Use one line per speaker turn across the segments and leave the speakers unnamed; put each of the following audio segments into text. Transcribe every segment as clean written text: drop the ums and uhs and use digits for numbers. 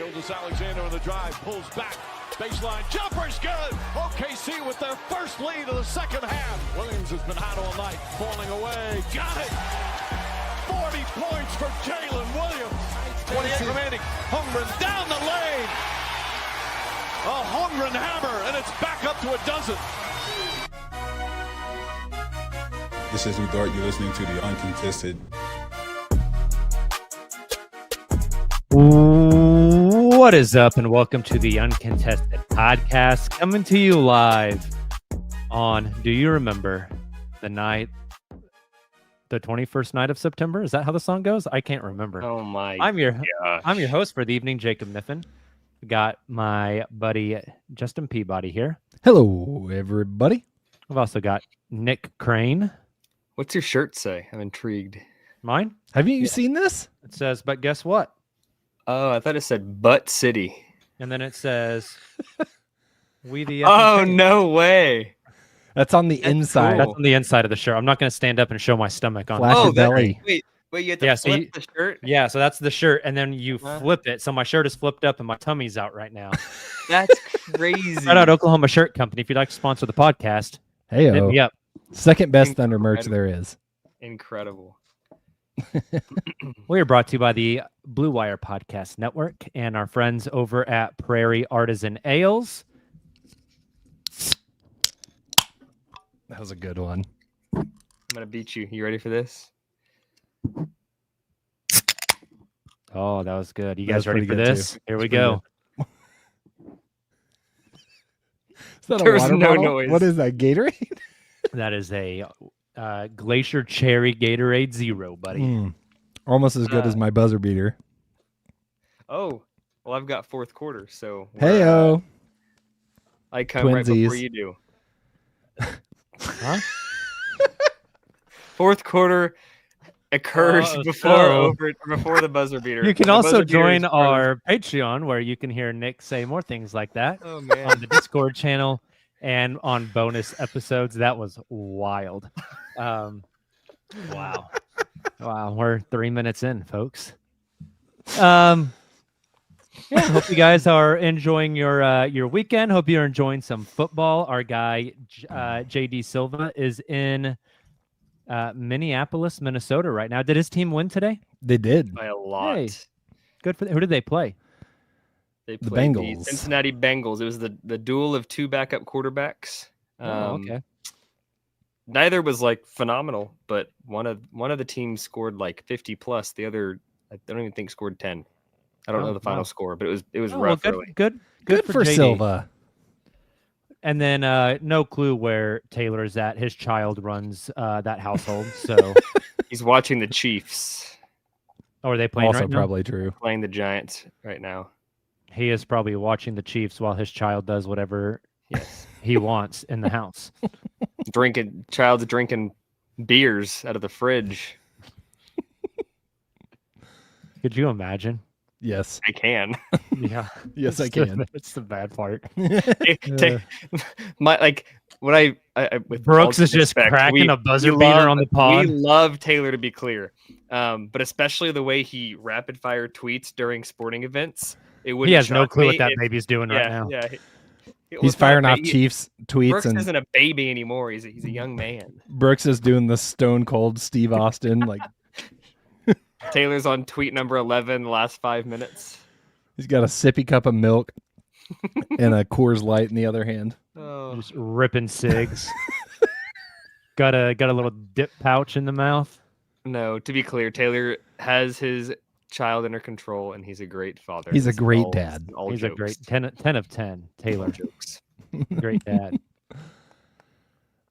Alexander on the drive, pulls back, baseline jumper's good. OKC with their first lead of the second half. Williams has been hot all night, falling away. Got it. 40 points for Jalen Williams. 28 remaining. Holmgren down the lane. A Holmgren hammer, and it's back up to a dozen.
This is Udart. You're listening to the Uncontested.
What is up, and welcome to the Uncontested Podcast, coming to you live on, do you remember the 21st night of September? Is that how the song goes? I can't remember.
Oh my
I'm your
gosh.
host for the evening, Jacob Niffen. We got my buddy Justin Peabody here.
Hello, everybody.
We've also got Nick Crane.
What's your shirt say? I'm intrigued.
Mine?
Have you seen this?
It says, but guess what?
Oh, I thought it said Butt City.
And then it says, we the
Oh,
FNK.
no way.
That's on the inside.
That's on the inside of the shirt. I'm not going to stand up and show my stomach on
Flash
this.
your belly.
Wait, you have to
Yeah, so
flip the shirt?
Yeah, so that's the shirt, and then you
Huh?
flip it. So my shirt is flipped up, and my tummy's out right now.
That's crazy.
Shout out Oklahoma Shirt Company. If you'd like to sponsor the podcast, hit me
Hey,
up.
second best Thunder merch there is.
Incredible.
We are brought to you by the Blue Wire Podcast Network and our friends over at Prairie Artisan Ales.
That was a good one.
I'm going to beat you. You ready for this?
Oh, that was good. You
That
guys
was
ready for
pretty good,
this?
too.
Here we
That's pretty
go.
Is that a
There was
water
no
bottle?
noise.
What is that, Gatorade?
That is a Glacier Cherry Gatorade Zero, buddy.
Almost as good as my buzzer beater.
Oh, well, I've got fourth quarter, so
Hey-o.
I come right before
Twinsies.
you do.
Huh?
Fourth quarter occurs
Oh,
before the buzzer beater.
You can
The
also
buzzer beater
join
is
our Patreon, where you can hear Nick say more things like that.
Oh,
On
man.
the Discord channel and on bonus episodes. That was wild. Wow. We're 3 minutes in, folks. Yeah, hope you guys are enjoying your weekend. Hope you're enjoying some football. Our guy JD Silva is in Minneapolis, Minnesota right now. Did his team win today?
They did.
By a lot.
Hey. Good for who did they play?
They
The
played the
Bengals.
Cincinnati Bengals. It was the duel of two backup quarterbacks.
Okay.
Neither was like phenomenal, but one of the teams scored like 50 plus. The other, I don't even think, scored 10. I don't know the final
wow.
score, but it was
Oh, well,
rough early.
good
Good for
JD.
Silva.
And then no clue where Taylor is at. His child runs that household. So,
He's watching the Chiefs
or are they playing
Also
right now?
probably true.
playing the Giants right now.
He is probably watching the Chiefs while his child does whatever
Yes,
he wants in the house.
child's drinking beers out of the fridge.
Could you imagine?
Yes.
I can.
Yeah.
Yes, I
It's the-
can.
It's the bad part.
My like when I with
Brooks
all
is
due
just
respect,
cracking a buzzer
we
beater
love-
on the pod.
We love Taylor, to be clear, but especially the way he rapid fire tweets during sporting events. It would.
He has no clue what that
if,
baby's doing right now.
Yeah.
He's firing off Chiefs tweets,
Brooks
and
isn't a baby anymore. He's a young man.
Brooks is doing the stone cold Steve Austin. Like
Taylor's on tweet number 11 the last 5 minutes.
he's got a sippy cup of milk and a Coors Light in the other hand.
Oh,
Just ripping cigs. got a little dip pouch in the mouth.
no, to be clear, Taylor has his child under control, and he's a great father.
He's a
This is
great
all-
dad.
all
He's
jokes.
a great 10 of 10. Taylor,
Jokes.
great dad.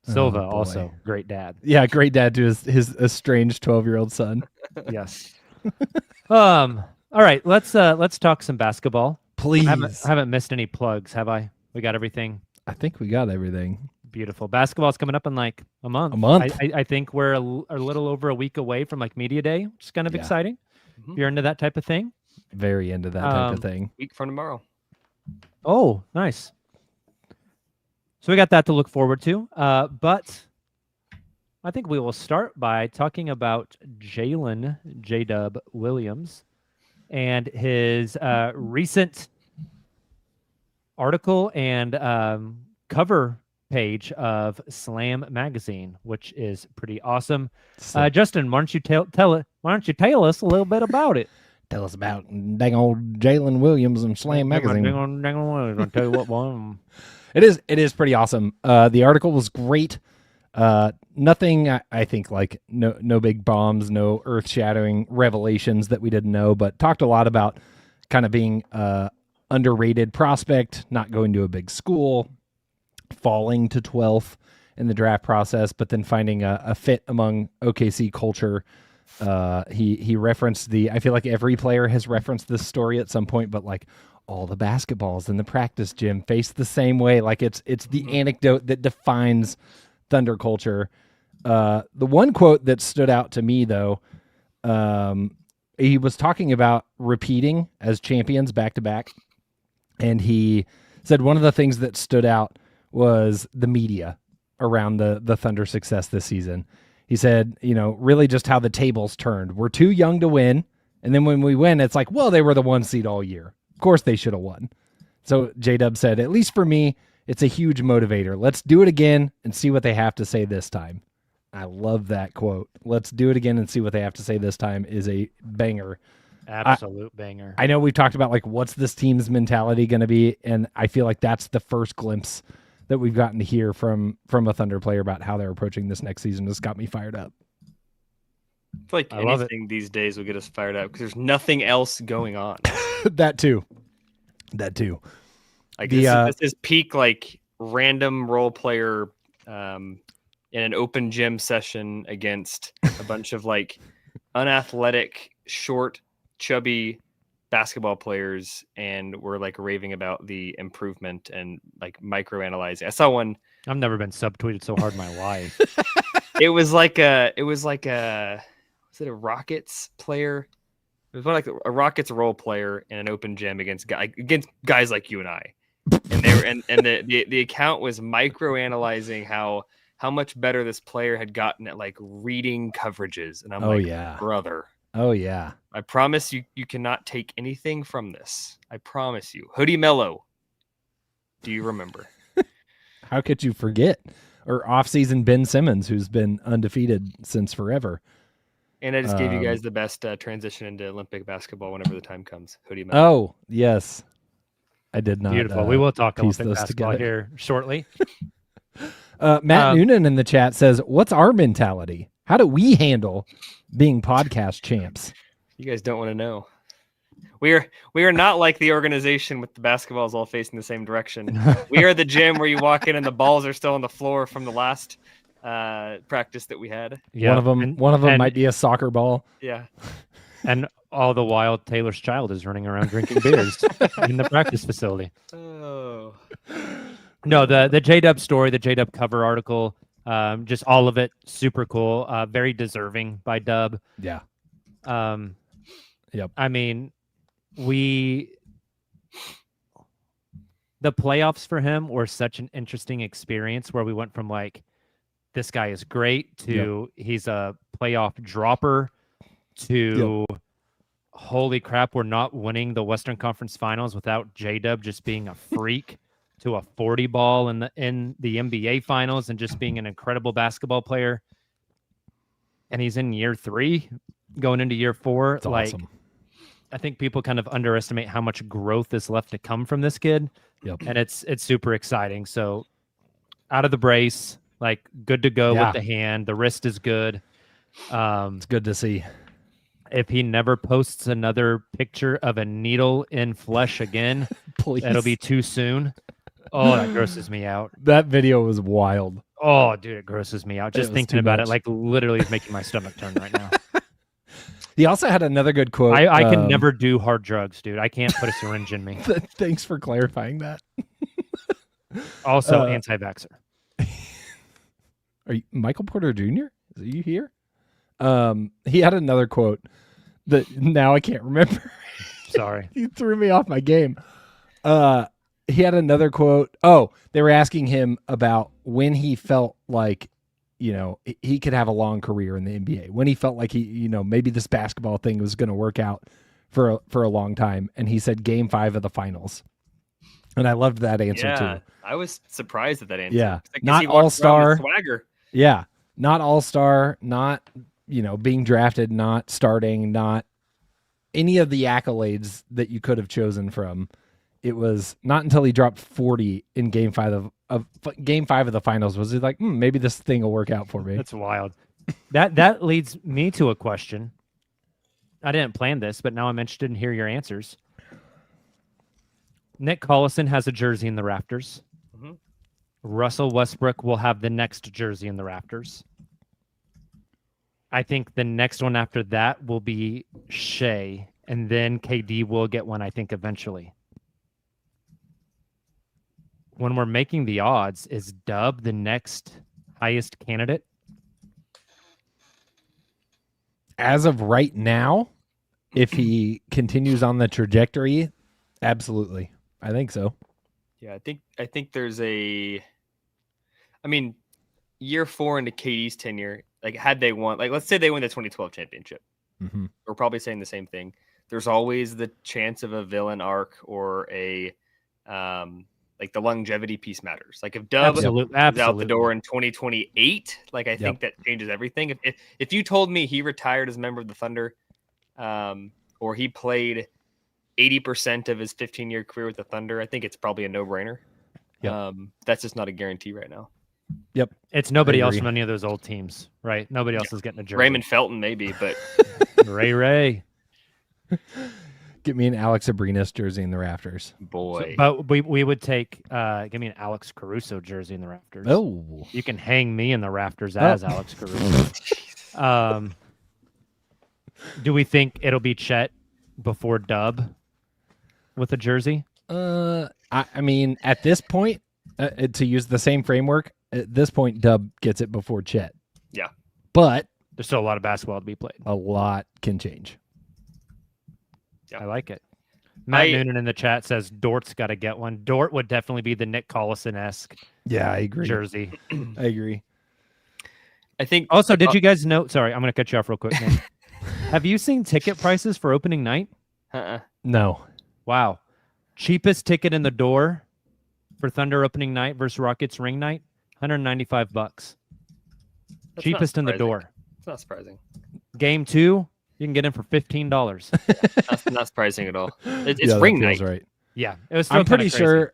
Silva,
Oh, boy.
also great dad.
Yeah, great dad to his estranged 12-year-old son.
Yes. All right, let's talk some basketball.
Please.
I haven't missed any plugs, have I? We got everything.
I think we got everything.
Beautiful. Basketball's coming up in like a month.
A month?
I think we're a little over a week away from like media day, which is kind of
Yeah.
exciting.
Mhm.
If you're into that type of thing.
Very into that type of thing.
Week from tomorrow.
Oh, nice. So we got that to look forward to. But I think we will start by talking about Jaylen J-Dub Williams. and his recent article and cover page of Slam magazine, which is pretty awesome. Justin, why don't you tell us a little bit about it?
Tell us about dang old Jalen Williams and Slam magazine.
I'll tell you what, boy.
It is pretty awesome. The article was great. Nothing, I think, like no big bombs, no earth-shattering revelations that we didn't know, but talked a lot about kind of being underrated prospect, not going to a big school, falling to 12th in the draft process, but then finding a fit among OKC culture. He referenced I feel like every player has referenced this story at some point, but like all the basketballs in the practice gym face the same way. Like it's the anecdote that defines Thunder culture. The one quote that stood out to me though, he was talking about repeating as champions back to back. And he said one of the things that stood out was the media around the Thunder success this season. He said, really just how the tables turned. We're too young to win. And then when we win, it's like, well, they were the 1 seed all year. Of course they should have won. So J-Dub said, at least for me, it's a huge motivator. Let's do it again and see what they have to say this time. I love that quote. Let's do it again and see what they have to say this time is a banger.
Absolute banger.
I know we've talked about like what's this team's mentality going to be, and I feel like that's the first glimpse that we've gotten to hear from a Thunder player about how they're approaching this next season. Just got me fired up.
I feel like anything these days will get us fired up because there's nothing else going on.
That too.
Like this is peak like random role player in an open gym session against a bunch of like unathletic, short, chubby basketball players, and we're like raving about the improvement and like microanalyzing. I saw one.
I've never been subtweeted so hard in my life.
It was like a was it a Rockets player? It was like a Rockets role player in an open gym against guys like you and I. And they were and the account was microanalyzing how much better this player had gotten at like reading coverages. And I'm
yeah,
brother.
Oh yeah.
I promise you cannot take anything from this. I promise you. Hoodie Mello. Do you remember?
How could you forget? Or off-season Ben Simmons, who's been undefeated since forever.
And I just gave you guys the best transition into Olympic basketball whenever the time comes. Hoodie Mello.
Oh, yes. I did not.
Beautiful. We will talk
piece
Olympic
those
basketball
together
here shortly.
Matt Noonan in the chat says, what's our mentality? How do we handle being podcast champs?
You guys don't want to know. We are not like the organization with the basketballs all facing the same direction. We are the gym where you walk in and the balls are still on the floor from the last practice that we had.
Yeah, one of them might be a soccer ball.
Yeah.
And all the while, Taylor's child is running around drinking beers in the practice facility.
Oh.
No, the J-Dub story, the J-Dub cover article, just all of it, super cool. Very deserving by Dub.
Yeah.
Yep. I mean, the playoffs for him were such an interesting experience where we went from like, this guy is great to he's a playoff dropper to holy crap, we're not winning the Western Conference Finals without J-Dub just being a freak to a 40 ball in the NBA Finals and just being an incredible basketball player. And he's in year 3, going into year 4.
It's awesome.
I think people kind of underestimate how much growth is left to come from this kid.
Yep.
And it's super exciting. So out of the brace, like good to go with the hand. The wrist is good.
It's good to see.
If he never posts another picture of a needle in flesh again,
Please.
It'll be too soon. Oh, that grosses me out.
That video was wild.
Oh, dude, it grosses me out. Just thinking about it, like literally is making my stomach turn right now.
He also had another good quote.
I can never do hard drugs, dude. I can't put a syringe in me.
Thanks for clarifying that.
Also, anti-vaxxer.
Are you Michael Porter Jr.? Are you here? He had another quote that now I can't remember.
Sorry.
You threw me off my game. He had another quote. Oh, they were asking him about when he felt like, he could have a long career in the NBA. When he felt like he, maybe this basketball thing was going to work out for a long time, and he said Game 5 of the finals, and I loved that answer too.
I was surprised at that answer.
Yeah,
Like,
not
he walked around with
all-star.
swagger.
Yeah, not all-star, not being drafted, not starting, not any of the accolades that you could have chosen from. It was not until he dropped 40 in Game 5 of Game 5 of the finals was he like, maybe this thing will work out for me.
That's wild. That leads me to a question. I didn't plan this, but now I'm interested in hear your answers. Nick Collison has a jersey in the rafters.
Mhm.
Russell Westbrook will have the next jersey in the rafters. I think the next one after that will be Shea, and then KD will get one, I think, eventually. When we're making the odds, is Dub the next highest candidate?
As of right now, if he continues on the trajectory, absolutely. I think so.
Yeah, I think there's year 4 into KD's tenure, like had they won, like let's say they win the 2012 championship, we're probably saying the same thing. There's always the chance of a villain arc or a like the longevity piece matters. Like if Dub is out the door in 2028, like I think that changes everything. If you told me he retired as a member of the Thunder, or he played 80% of his 15-year career with the Thunder, I think it's probably a no-brainer. That's just not a guarantee right now.
Yep.
It's nobody else from any of those old teams, right? Nobody else is getting a jersey.
Raymond Felton, maybe, but
Ray.
Get me an Alex Abrinas jersey in the rafters.
Boy.
But we would take give me an Alex Caruso jersey in the rafters.
Oh.
You can hang me in the rafters as Alex Caruso. Do we think it'll be Chet before Dub with a jersey?
I mean, at this point, to use the same framework, at this point, Dub gets it before Chet.
Yeah.
But
there's still a lot of basketball to be played.
A lot can change.
I like it. Matt Noonan in the chat says Dort's got to get one. Dort would definitely be the Nick Collison-esque
I agree.
jersey.
I agree.
I think.
Also, did you guys know? Sorry, I'm going to cut you off real quick, man. Have you seen ticket prices for opening night?
No.
Wow. Cheapest ticket in the door for Thunder opening night versus Rockets ring night, $195. Cheapest in the door.
It's not surprising.
Game 2, you can get in for $15.
That's not surprising at all. It's ring night.
Right.
Yeah, it was.
I'm pretty sure.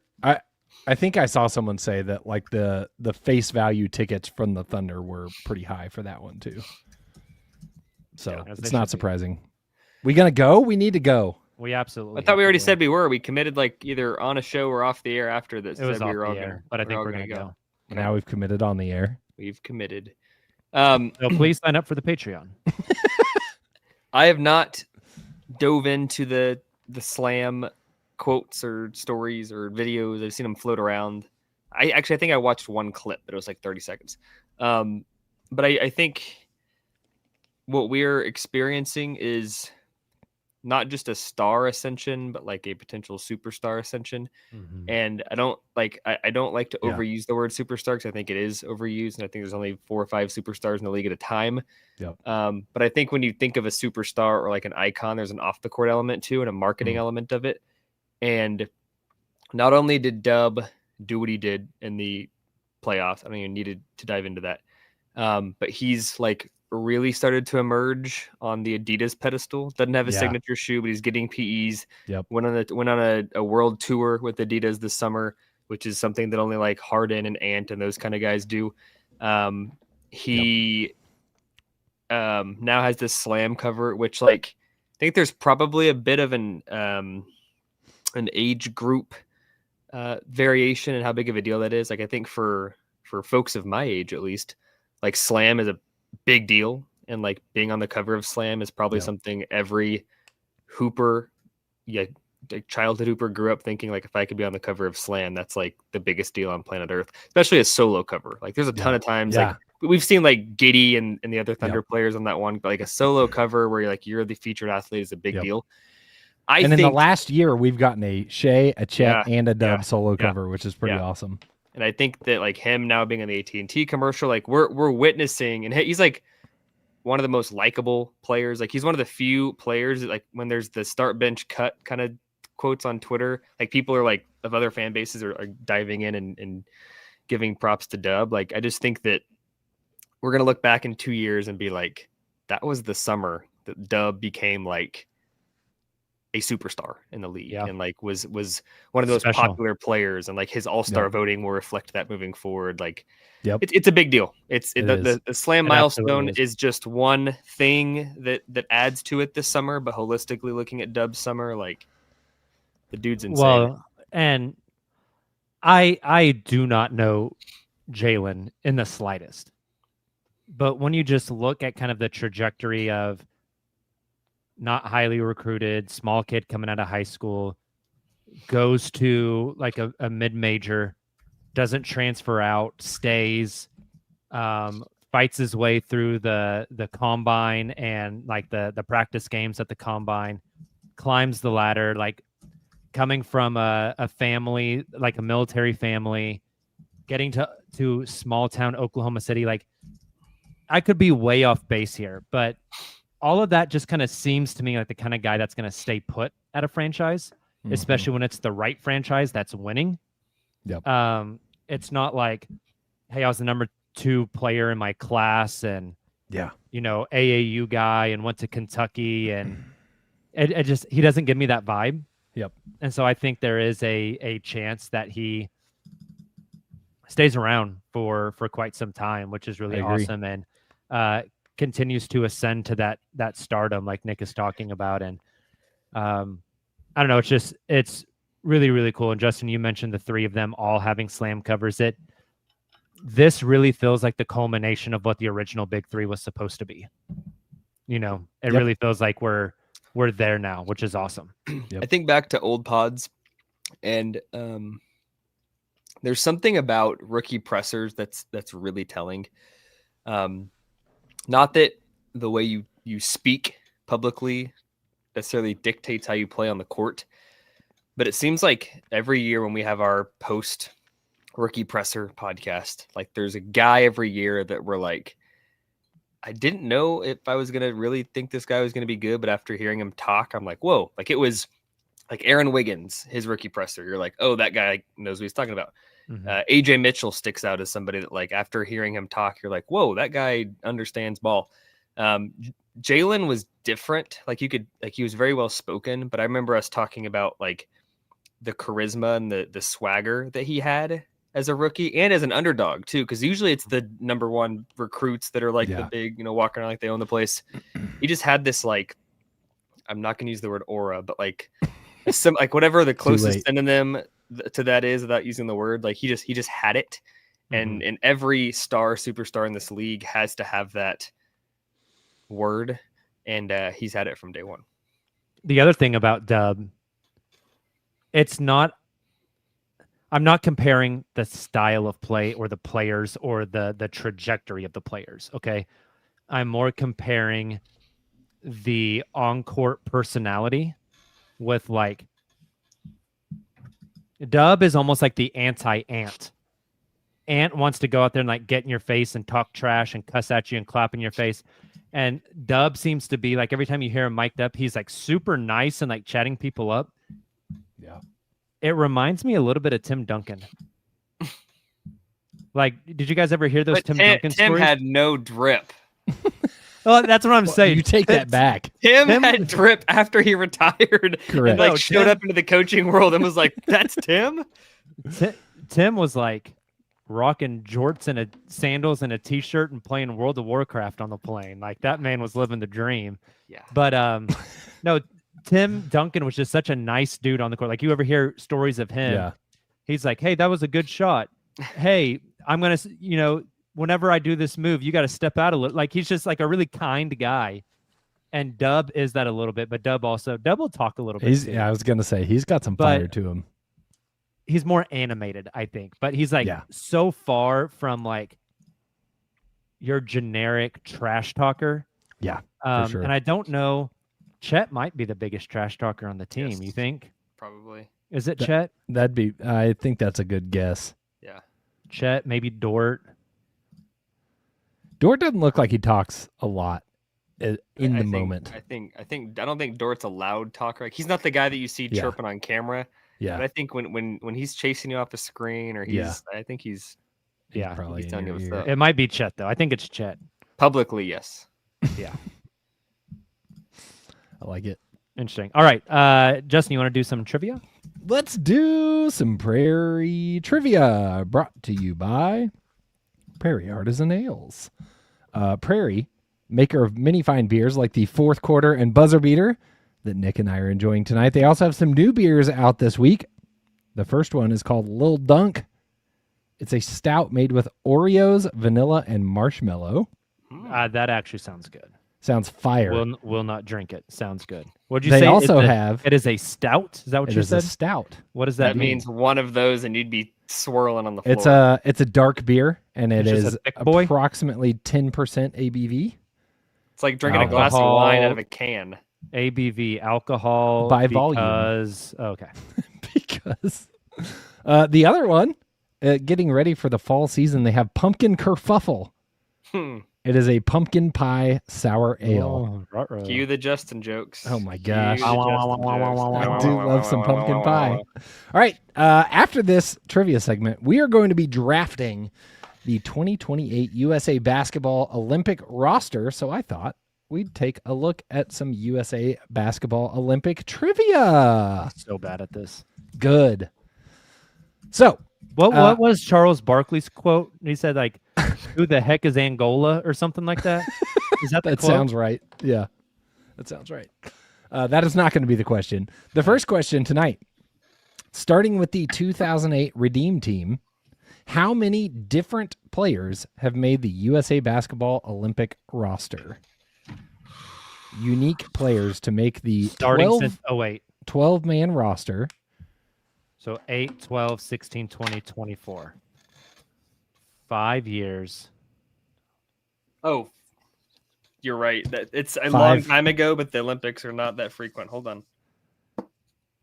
I think I saw someone say that like the face value tickets from the Thunder were pretty high for that one too. So it's not surprising. We gonna go? We need to go.
We absolutely.
I thought we already said we were. We committed like either on a show or off the air after this.
It was off
we were
the
all
air, but I think we're gonna go.
Now we've committed on the air.
We've committed.
So please sign up for the Patreon.
I have not dove into the Slam quotes or stories or videos. I've seen them float around. I think I watched one clip, but it was like 30 seconds. But I think what we're experiencing is not just a star ascension, but like a potential superstar ascension.
Mm-hmm.
And I don't like to overuse the word superstar because I think it is overused. And I think there's only 4 or 5 superstars in the league at a time.
Yep.
But I think when you think of a superstar or like an icon, there's an off the court element too, and a marketing element of it. And not only did Dub do what he did in the playoffs, I don't even need to dive into that. But he's like really started to emerge on the Adidas pedestal. Doesn't have a signature shoe, but he's getting PEs.
Yep.
Went on a world tour with Adidas this summer, which is something that only like Harden and Ant and those kind of guys do. He now has this Slam cover, which like I think there's probably a bit of an age group variation in how big of a deal that is. Like I think for folks of my age at least, like Slam is a big deal, and like being on the cover of Slam is probably something every hooper, childhood hooper grew up thinking like if I could be on the cover of Slam, that's like the biggest deal on planet Earth, especially a solo cover. Like there's a ton of times like we've seen like Giddey and the other Thunder players on that one, but like a solo cover where you're the featured athlete is a big deal.
In the last year, we've gotten a Shea, a Chet, and a Dub solo cover, which is pretty awesome.
And I think that like him now being in the AT&T commercial, like we're witnessing, and he's like one of the most likable players. Like he's one of the few players that, like when there's the start bench cut kind of quotes on Twitter, like people are like of other fan bases are diving in and giving props to Dub. Like I just think that we're going to look back in 2 years and be like, that was the summer that Dub became like a superstar in the league and like was one of those popular players, and like his all-star voting will reflect that moving forward. Like it's a big deal. The slam milestone is just one thing that adds to it this summer, but holistically looking at Dub's summer, like the dude's insane.
Well, and I do not know Jaylen in the slightest, but when you just look at kind of the trajectory of not highly recruited, small kid coming out of high school, goes to like a mid-major, doesn't transfer out, stays, fights his way through the combine and like the practice games at the combine, climbs the ladder, like coming from a family, like a military family, getting to small town Oklahoma City. Like I could be way off base here, but all of that just kind of seems to me like the kind of guy that's going to stay put at a franchise, especially when it's the right franchise that's winning.
Yep.
It's not like, hey, I was the number 2 player in my class and, AAU guy and went to Kentucky, and it just, he doesn't give me that vibe.
Yep.
And so I think there is a chance that he stays around for quite some time, which is really awesome. And, continues to ascend to that stardom like Nick is talking about. And I don't know, it's really, really cool. And Justin, you mentioned the 3 of them all having slam covers. This really feels like the culmination of what the original Big 3 was supposed to be. It really feels like we're there now, which is awesome.
I think back to old pods, and there's something about rookie pressers that's really telling. Not that the way you speak publicly necessarily dictates how you play on the court, but it seems like every year when we have our post rookie presser podcast, like there's a guy every year that we're like, I didn't know if I was going to really think this guy was going to be good, but after hearing him talk, I'm like, whoa, like it was like Aaron Wiggins, his rookie presser. You're like, oh, that guy knows what he's talking about. AJ Mitchell sticks out as somebody that, like, after hearing him talk, you're like, whoa, that guy understands ball. Jaylen was different. Like he was very well spoken, but I remember us talking about like the charisma and the swagger that he had as a rookie and as an underdog too. Cause usually it's the number 1 recruits that are like the big, walking around like they own the place. He just had this, like, I'm not going to use the word aura, but like like whatever the closest synonym to that is without using the word, like he just had it. And every superstar in this league has to have that word, and he's had it from day one.
The other thing about Dub, I'm not comparing the style of play or the players or the trajectory of the players, okay? I'm more comparing the on-court personality with, like, Dub is almost like the anti-Ant. Ant wants to go out there and like get in your face and talk trash and cuss at you and clap in your face. And Dub seems to be like, every time you hear him mic'd up, he's like super nice and like chatting people up.
Yeah.
It reminds me a little bit of Tim Duncan. Like, did you guys ever hear those Tim Duncan stories?
Tim had no drip.
Well, that's what I'm saying.
You take that back.
Tim had drip after he retired.
Correct.
And showed up into the coaching world and was like, that's Tim?
Tim was like rocking jorts and sandals and a t-shirt and playing World of Warcraft on the plane. Like, that man was living the dream.
Yeah.
But no, Tim Duncan was just such a nice dude on the court. Like, you ever hear stories of him? He's like, hey, that was a good shot. Hey, I'm going to, whenever I do this move, you got to step out a little. Like, he's just like a really kind guy. And Dub is that a little bit, but Dub will talk a little bit.
I was going to say, he's got some fire to him.
He's more animated, I think. But he's like so far from like your generic trash talker.
Yeah, for sure.
And I don't know, Chet might be the biggest trash talker on the team. Yes, you think?
Probably.
Is it Chet?
I think that's a good guess.
Yeah.
Chet, maybe Dort.
Dort doesn't look like he talks a lot in
I
the
think-
moment.
I don't think Dort's a loud talker. Like, he's not the guy that you see
Yeah.
chirping on camera.
Yeah.
But I think when he's chasing you off the screen, or I think he's
Yeah,
probably
he's
in
telling
your
you what's
ear.
up.
it might be Chet though. I think it's Chet.
Publicly, yes.
Yeah,
I like it.
interesting. All right, Justin, you want to do some trivia?
Let's do some Prairie Trivia, brought to you by Prairie Artisan Ales. Prairie, maker of many fine beers like the Fourth Quarter and Buzzer Beater that Nick and I are enjoying tonight. They also have some new beers out this week. The first one is called Lil Dunk. It's a stout made with Oreos, vanilla, and marshmallow.
That actually sounds good.
Sounds fire.
Will not drink it. Sounds good. What'd you
They
say?
also
It's
have-
It is a stout. Is that what
It
you
is a
said?
stout.
What does that
That
mean?
means one of those, and you'd be swirling on the floor.
It's a dark beer, and it
It's just
is
a thick boy?
approximately 10% ABV.
It's like drinking a glass of
Alcohol.
wine out of a can.
ABV alcohol
By volume.
because okay.
Because the other one, getting ready for the fall season, they have pumpkin kerfuffle.
Hmm.
It is a pumpkin pie sour ale.
Oh, ruh-roh.
Cue the Justin jokes.
Oh my
Cue
gosh.
the
Wow, wow,
Justin
wow, wow, wow,
jokes.
wow, wow,
I do love some pumpkin pie. All right. After this trivia segment, we are going to be drafting the 2028 USA Basketball Olympic roster. So I thought we'd take a look at some USA Basketball Olympic trivia.
So bad at this.
Good. So
What was Charles Barkley's quote? He said like, "Who the heck is Angola?" or something like that. Is that the
that
quote?
sounds right. Yeah, that sounds right. That is not going to be the question. The first question tonight, starting with the 2008 Redeem Team, how many different players have made the USA Basketball Olympic roster? Unique players to make the
starting
12,
since 08.
12-man roster.
So 8, 12, 16, 20, 24. 5 years.
Oh, you're right. That it's a
5.
long time ago, but the Olympics are not that frequent. Hold on.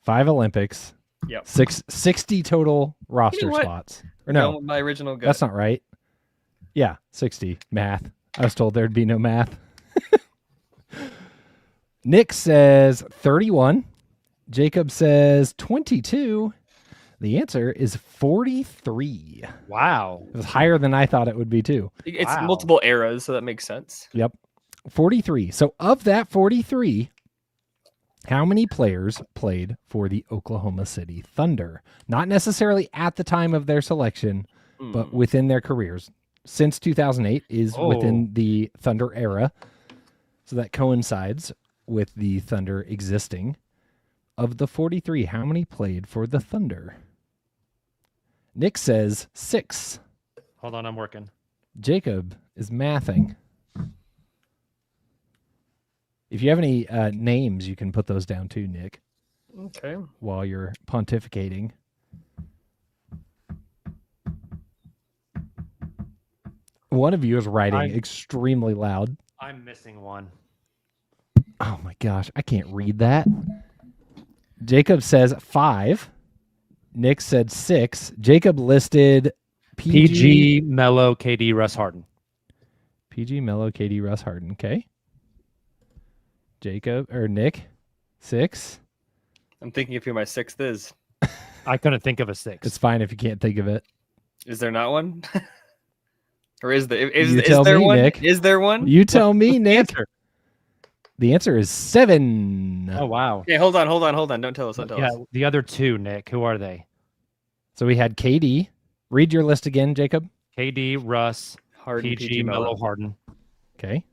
5 Olympics.
Yep.
60 total roster
what?
spots. Or no,
Going with my original gut.
that's not right. Yeah, 60. Math. I was told there'd be no math. Nick says 31. Jacob says 22. The answer is 43.
Wow.
It was higher than I thought it would be, too.
It's
Wow.
multiple eras, so that makes sense.
Yep. 43. So of that 43, how many players played for the Oklahoma City Thunder? Not necessarily at the time of their selection, but within their careers. Since 2008 is within the Thunder era. So that coincides with the Thunder existing. Of the 43, how many played for the Thunder? Nick says 6.
Hold on, I'm working.
Jacob is mathing. If you have any names, you can put those down too, Nick,
Okay.
while you're pontificating. One of you is writing extremely loud.
I'm missing one.
Oh my gosh, I can't read that. Jacob says 5. Nick said 6. Jacob listed
PG, Mello, KD, Russ Harden.
PG, Mello, KD, Russ Harden. Okay. Jacob or Nick, 6.
I'm thinking of who my sixth is.
I couldn't think of a 6.
It's fine if you can't think of it.
Is there not one? Or is there?
You
Is
tell
there
me,
one?
Nick.
Is there one?
You tell me, Nick.
answer?
The answer is 7.
Oh wow.
Okay, hold on. Don't tell us. Don't tell
Yeah,
us.
the other 2, Nick. Who are they?
So we had KD. Read your list again, Jacob.
KD, Russ,
Harden,
PG, Mello, Harden.
Okay.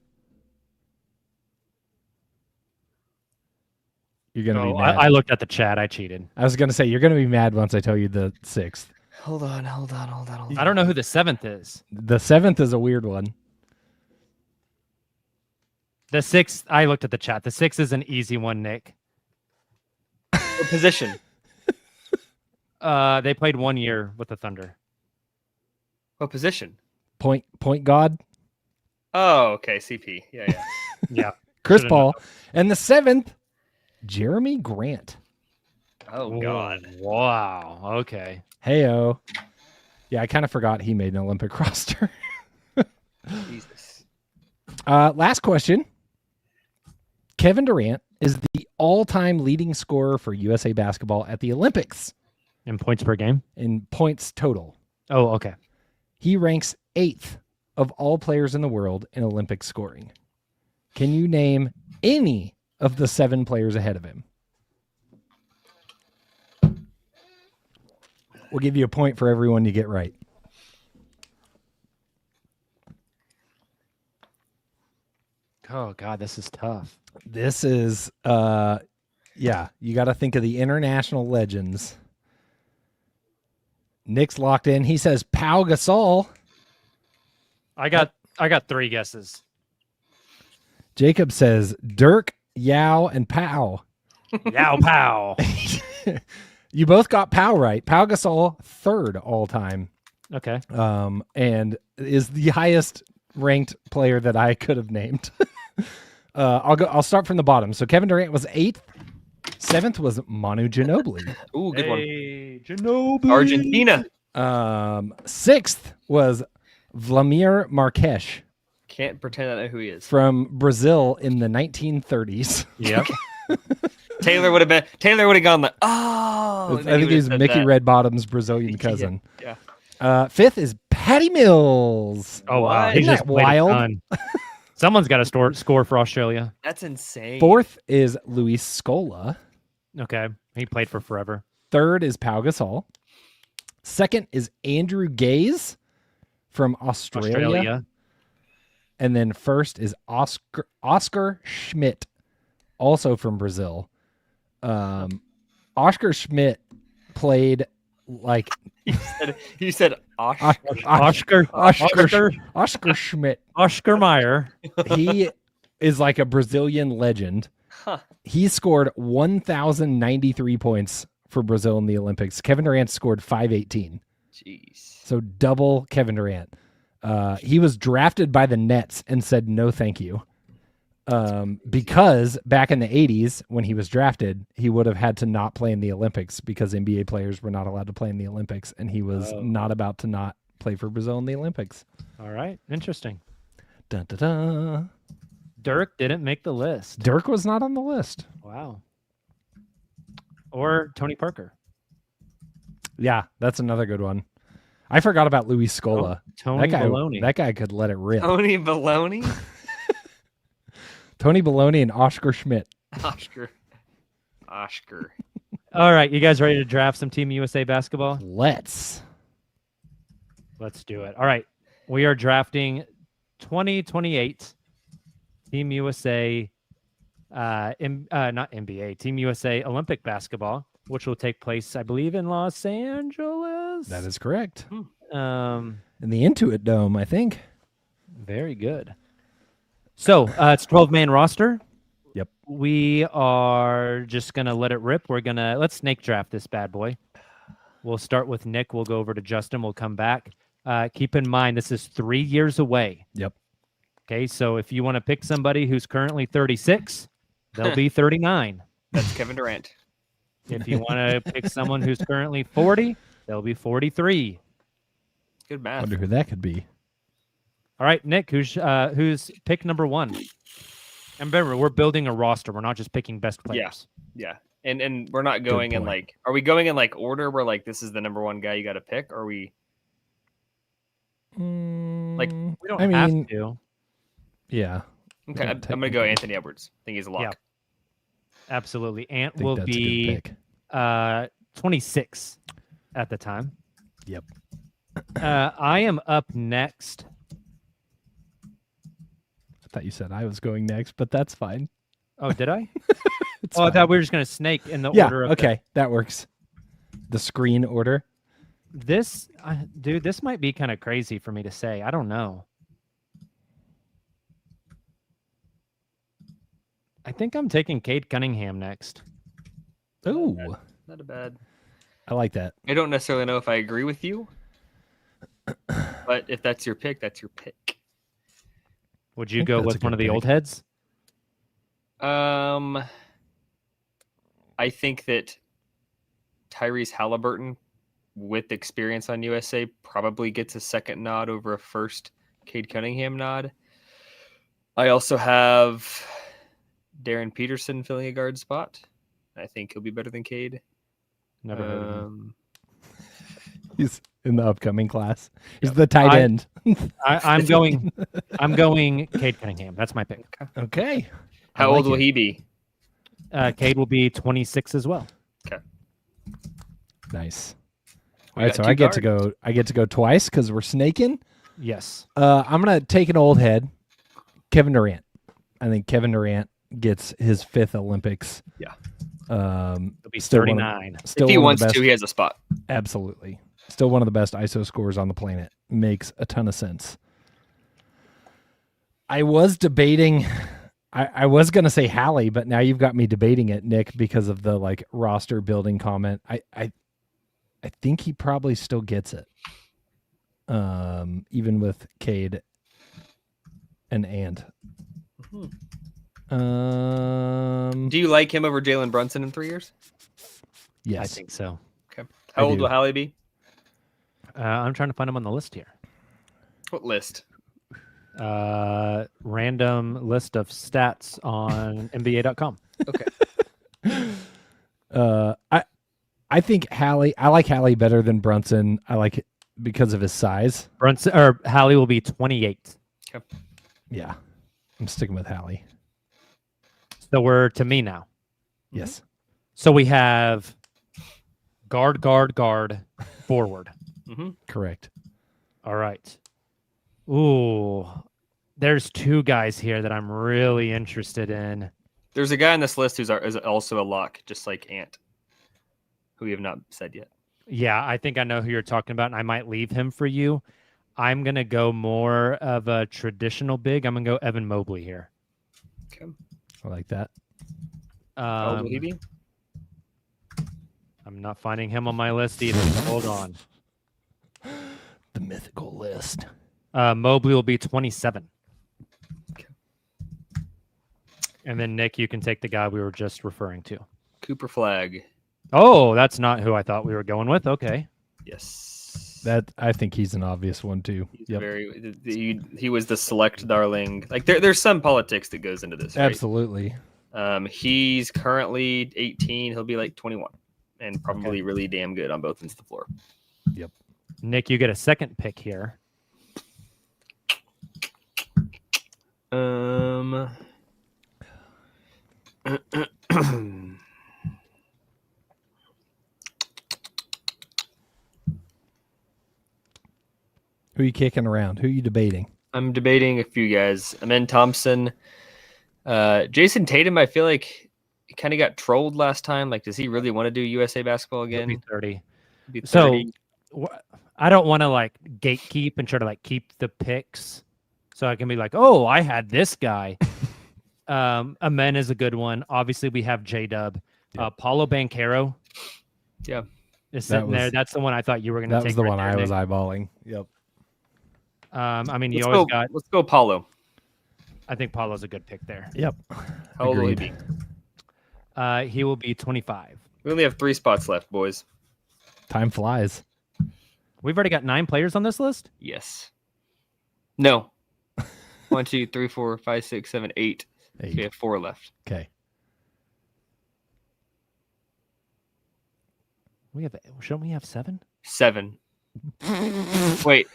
You're going to be
Oh,
mad.
I looked at the chat. I cheated.
I was going to say, you're going to be mad once I tell you the 6th.
Hold on.
I don't know who the 7th is.
The 7th is a weird one.
The 6th, I looked at the chat. The 6th is an easy one, Nick.
What position?
They played 1 year with the Thunder.
What position?
Point God,
Oh, okay. CP. Yeah.
Yeah.
Chris
Should've
Paul. And the 7th, Jeremy Grant.
Oh God.
Wow. Okay.
Heyo. Yeah, I kind of forgot he made an Olympic roster.
Jesus.
Last question. Kevin Durant is the all-time leading scorer for USA basketball at the Olympics
In points per game.
in points total.
Oh, okay.
He ranks 8th of all players in the world in Olympic scoring. Can you name any of the 7 players ahead of him? We'll give you a point for everyone you get right.
Oh God, this is tough.
This is, you got to think of the international legends. Nick's locked in. He says Pau Gasol.
I got 3 guesses.
Jacob says Dirk, Yao, and Pau.
Yow pow.
You both got Pau right. Pau Gasol, 3rd all time,
Okay.
and is the highest ranked player that I could have named. I'll start from the bottom. So Kevin Durant was 8th. 7th was Manu Ginobili.
Ooh, good one.
Ginobili.
Argentina.
6th was Vladimir Marques
Can't pretend I know who he is.
from Brazil in the 1930s.
Yep.
Taylor would have gone like, oh.
I think he's Mickey Redbottom's Brazilian cousin.
Yeah.
5th is Patty Mills.
Oh wow.
What?
He
Isn't
just
that
played a
wild?
ton. Someone's got to score for Australia.
That's insane.
4th is Luis Scola.
Okay. He played for forever.
3rd is Pau Gasol. 2nd is Andrew Gaze from Australia. And then 1st is Oscar Schmidt, also from Brazil. Oscar Schmidt played like
You said Osh.
Oscar Schmidt.
Oscar Meyer.
He is like a Brazilian legend.
Huh.
He scored 1,093 points for Brazil in the Olympics. Kevin Durant scored 518.
Jeez.
So double Kevin Durant. He was drafted by the Nets and said no thank you. Because back in the 80s, when he was drafted, he would have had to not play in the Olympics because NBA players were not allowed to play in the Olympics, and he was not about to not play for Brazil in the Olympics.
All right. Interesting.
Dun, dun, dun.
Dirk didn't make the list.
Dirk was not on the list.
Wow. Or Tony Parker.
Yeah, that's another good one. I forgot about Luis Scola.
Tony Baloney.
That guy could let it rip.
Tony Baloney?
Tony Baloney and Oscar Schmidt.
Oscar.
All right. You guys ready to draft some Team USA basketball?
Let's
do it. All right. We are drafting 2028 Team USA, not NBA, Team USA Olympic basketball, which will take place, I believe, in Los Angeles.
That is correct.
In
In the Intuit Dome, I think.
Very good. So it's 12-man roster.
Yep.
We are just going to let it rip. Let's snake draft this bad boy. We'll start with Nick. We'll go over to Justin. We'll come back. Keep in mind, this is 3 years away.
Yep.
Okay, so if you want to pick somebody who's currently 36, they'll be 39.
That's Kevin Durant.
If you want to pick someone who's currently 40, they'll be 43.
Good math.
Wonder who that could be.
All right, Nick, who's pick number 1? And remember, we're building a roster. We're not just picking best players.
Yeah. And we're not going in
point.
are we going in order where this is the number 1 guy you got to pick? Or are we
We don't
I
have
mean,
to.
Yeah.
okay? I'm going to go Anthony Edwards. I think he's a lock.
Yeah. Absolutely. Ant
I think
will
that's a good
be
pick.
26 at the time.
Yep.
I am up next.
I thought you said I was going next, but that's fine.
Oh, did I?
It's
I
fine.
thought we were just going to snake in the
Yeah,
order of
okay. That works. The screen order.
This, dude, this might be kind of crazy for me to say. I don't know. I think I'm taking Cade Cunningham next.
Ooh,
Not a bad.
I like that.
I don't necessarily know if I agree with you, but if that's your pick, that's your pick.
Would you
think
go
that's a
with one
good
of the
pick.
old heads?
I think that Tyrese Halliburton, with experience on USA, probably gets a second nod over a first Cade Cunningham nod. I also have Darren Peterson filling a guard spot. I think he'll be better than Cade.
Never heard of him.
He's in the upcoming class. He's the tight end.
I'm going Cade Cunningham. That's my pick.
Okay.
How old will he be?
Cade will be 26 as well.
Okay.
Nice.
We
All right,
got
so
two
I get to
guards.
go. I get to go twice because we're snaking.
Yes.
I'm gonna take an old head, Kevin Durant. I think Kevin Durant gets his 5th Olympics.
Yeah.
He'll be
still
39.
Still
If he
one of the
wants
best,
to, he has a spot.
absolutely. Still one of the best ISO scorers on the planet. Makes a ton of sense. I was debating. I was gonna say Hallie, but now you've got me debating it, Nick, because of the like roster building comment. I think he probably still gets it. Even with Cade and Ant.
Do you like him over Jalen Brunson in 3 years?
Yes.
I think so.
Okay. How old
do.
will Hallie be?
I'm trying to find him on the list here.
What list?
Random list of stats on NBA.com.
Okay.
I think Hallie. I like Hallie better than Brunson. I like it because of his size.
Brunson or Hallie will be 28.
Yeah, I'm sticking with Hallie.
So we're to me now.
Yes.
So we have guard, forward.
Correct.
All right. Ooh, there's 2 guys here that I'm really interested in.
There's a guy on this list who's is also a lock, just like Ant, who we have not said yet.
Yeah, I think I know who you're talking about, and I might leave him for you. I'm going to go more of a traditional big. I'm going to go Evan Mobley here.
Okay.
I like that.
How old will he be?
I'm not finding him on my list either. Hold on.
The mythical list.
Mobley will be 27. And then, Nick, you can take the guy we were just referring to.
Cooper Flag.
Oh, that's not who I thought we were going with. Okay.
Yes.
That I think he's an obvious one too.
He's
Yep.
he was the select darling. Like there's some politics that goes into this. Right?
Absolutely.
He's currently 18. He'll be like 21, and probably really damn good on both ends of the floor.
Yep.
Nick, you get a second pick here.
Who are you kicking around? Who are you debating?
I'm debating a few guys. Amen Thompson, Jason Tatum. I feel like he kind of got trolled last time. Like, does he really want to do USA basketball
He'll be
again?
30.
Be
So
30.
I don't want to like gatekeep and try to like keep the picks. So I can be like, oh, I had this guy. Amen is a good one. Obviously, we have J-Dub. Paulo Banchero.
Yeah.
Is sitting there. That's the one I thought you were going to take.
That was the
right
one
there,
I was
Nick.
eyeballing. Yep.
I mean, you
let's
always
go,
got.
Let's go, Paulo.
I think Paulo's a good pick there.
Yep.
How old will he
Agreed.
be?
He will be 25.
We only have 3 spots left, boys.
Time flies.
We've already got 9 players on this list.
Yes. No. 1, 2, 3, 4, 5, 6, 7, 8.
Eight.
We have 4 left.
Okay.
Shouldn't we have 7?
7. Wait.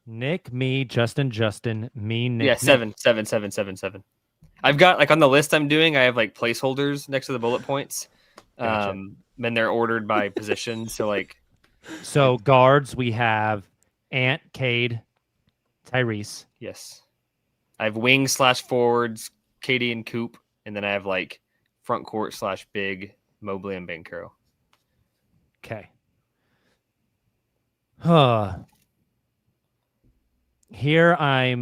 Nick, me, Justin, me, Nick.
Yeah,
Nick.
7, 7, 7, 7, 7. I've got like on the list I'm doing, I have like placeholders next to the bullet points.
Gotcha.
Then they're ordered by position. So like,
So guards, we have Ant, Cade, Tyrese.
yes, I have wing / forwards, Katie and Coop, and then I have like front court / big Mobley and Bankero.
Okay. Here I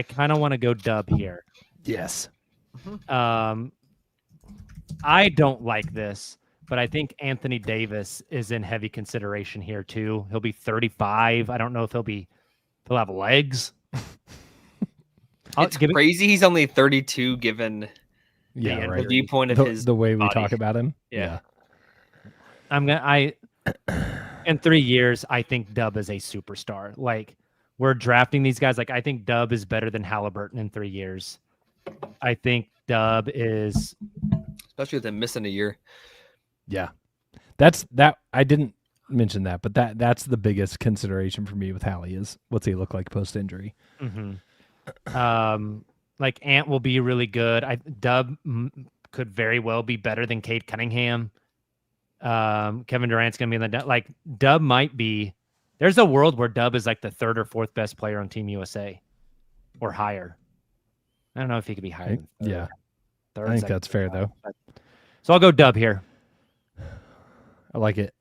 kind of want to go dub here.
Yes.
I don't like this, but I think Anthony Davis is in heavy consideration here too. He'll be 35. I don't know if he'll have legs.
It's crazy. He's only 32 given
Yeah.
the
Right.
viewpoint of his
The way we
body.
talk about him.
Yeah.
in 3 years, I think Dub is a superstar. Like we're drafting these guys. Like I think Dub is better than Halliburton in 3 years. I think Dub is,
especially with them missing a year.
Yeah. That's that. I didn't mention that, but that's the biggest consideration for me with Hallie is what's he look like post injury.
like Ant will be really good. Dub could very well be better than Cade Cunningham. Kevin Durant's gonna be in the like Dub might be. There's a world where Dub is like the 3rd or 4th best player on Team USA, or higher. I don't know if he could be higher.
Yeah,
third,
I think that's fair though.
So I'll go Dub here.
I like it.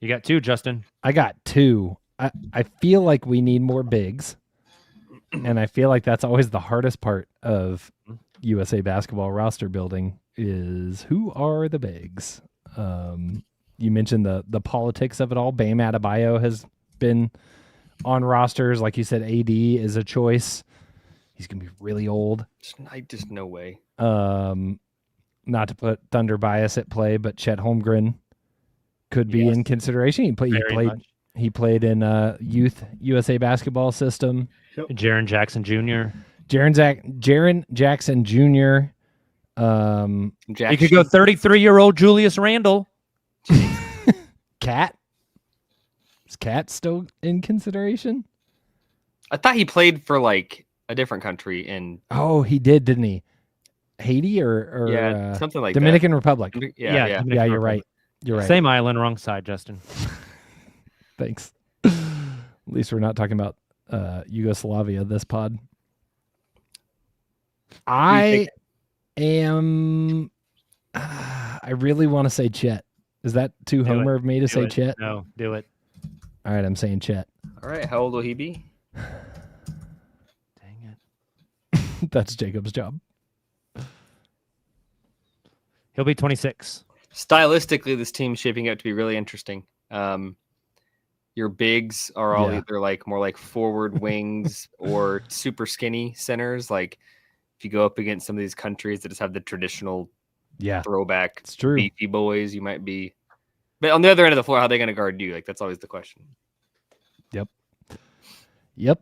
You got 2, Justin.
I got 2. I feel like we need more bigs, and I feel like that's always the hardest part of USA basketball roster building is who are the bigs. You mentioned the politics of it all. Bam Adebayo has been on rosters. Like you said, AD is a choice. He's going to be really old.
Just no way.
Not to put Thunder Bias at play, but Chet Holmgren could be in consideration. He played in youth USA basketball system.
Jaren Jackson Jr.
Jaren Jackson Jr.
You could go 33-year-old Julius Randle.
Cat. Is Cat still in consideration?
I thought he played for like a different country in.
Oh, he did, didn't he? Haiti or
something like
Dominican
that.
Republic.
Yeah.
You're right. You're right.
Same island, wrong side, Justin.
Thanks. At least we're not talking about Yugoslavia this pod. I really want to say Chet. Is that too homer of me to say Chet?
No, do it.
All right, I'm saying Chet.
All right, how old will he be?
Dang
it. That's Jacob's job.
He'll be 26.
Stylistically, this team's shaping up to be really interesting. Your bigs are all either like more like forward wings or super skinny centers. Like if you go up against some of these countries that just have the traditional throwback
it's true.
beefy boys, you might be. But on the other end of the floor, how are they going to guard you? Like that's always the question.
Yep.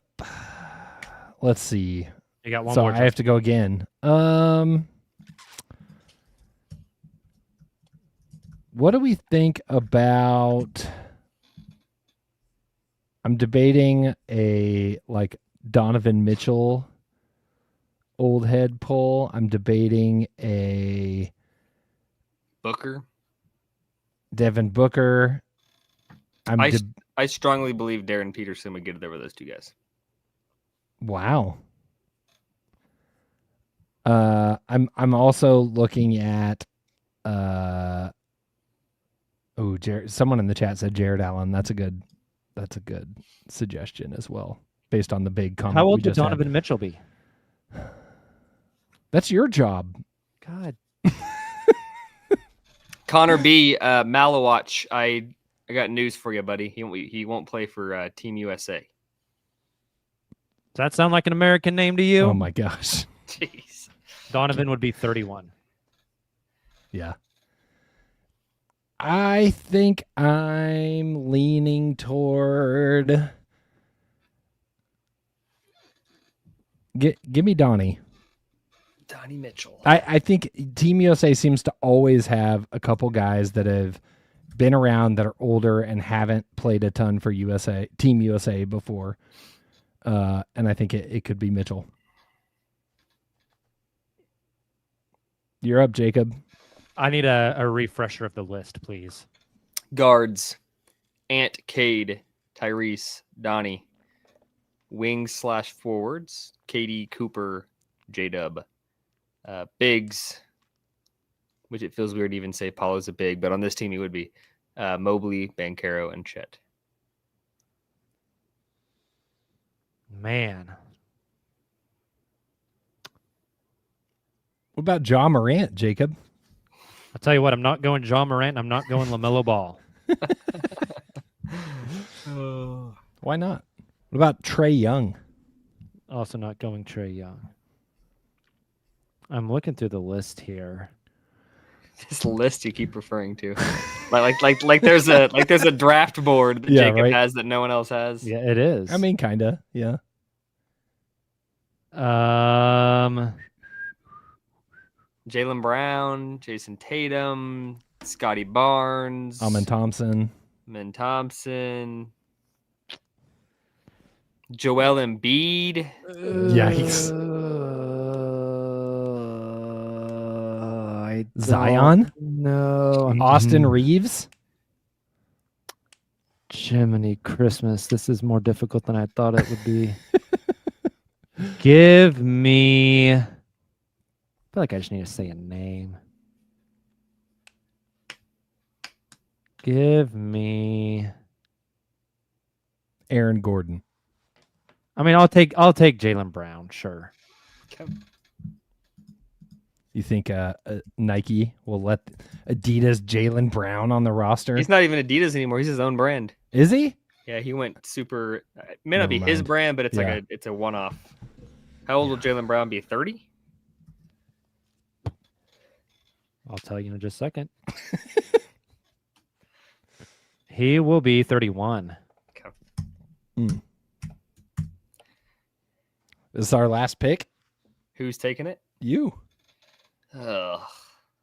Let's see.
You got one
so
more.
I have to go again. What do we think about? I'm debating a like Donovan Mitchell old head pull. I'm debating a
Booker.
Devin Booker.
I strongly believe Darren Peterson would get it over those two guys.
Wow. I'm also looking at someone in the chat said Jared Allen. That's a good suggestion as well, based on the big comment.
How old would Donovan Mitchell be?
That's your job.
God.
Connor B. Malawatch, I got news for you, buddy. He won't play for Team USA.
Does that sound like an American name to you?
Oh my gosh.
Jeez.
Donovan would be 31.
Yeah. I think I'm leaning toward. Give me Donnie
Mitchell.
I think Team USA seems to always have a couple guys that have been around that are older and haven't played a ton for Team USA before. And I think it could be Mitchell. You're up, Jacob.
I need a refresher of the list, please.
Guards: Ant, Cade, Tyrese, Donnie. Wings/forwards: KD, Cooper, J-Dub. Bigs, which it feels weird to even say Paulo's a big, but on this team he would be. Mobley, Banchero, and Chet.
Man.
What about Ja Morant, Jacob?
I'll tell you what, I'm not going Ja Morant. I'm not going LaMelo Ball.
Why not? What about Trae Young?
Also not going Trae Young. I'm looking through the list here.
This list you keep referring to, like there's a draft board that
Yeah,
Jacob
right.
has that no one else has.
Yeah, it is.
I mean, kinda. Yeah.
Jaylen Brown, Jason Tatum, Scotty Barnes,
Amin Thompson.
Min Thompson, Joel Embiid.
Yikes.
I
Zion?
No.
Austin Reeves.
Jiminy Christmas. This is more difficult than I thought it would be. Give me. I feel like I just need to say a name. Give me.
Aaron Gordon.
I mean, I'll take Jaylen Brown. Sure.
You think Nike will let Adidas Jaylen Brown on the roster?
He's not even Adidas anymore. He's his own brand.
Is he?
Yeah, he went super. It may not
Never
be his
mind.
brand, but it's
Yeah.
it's a one-off. How old will Jaylen Brown be? 30?
I'll tell you in just a second. He will be 31.
This is our last pick.
Who's taking it?
You.
Ugh,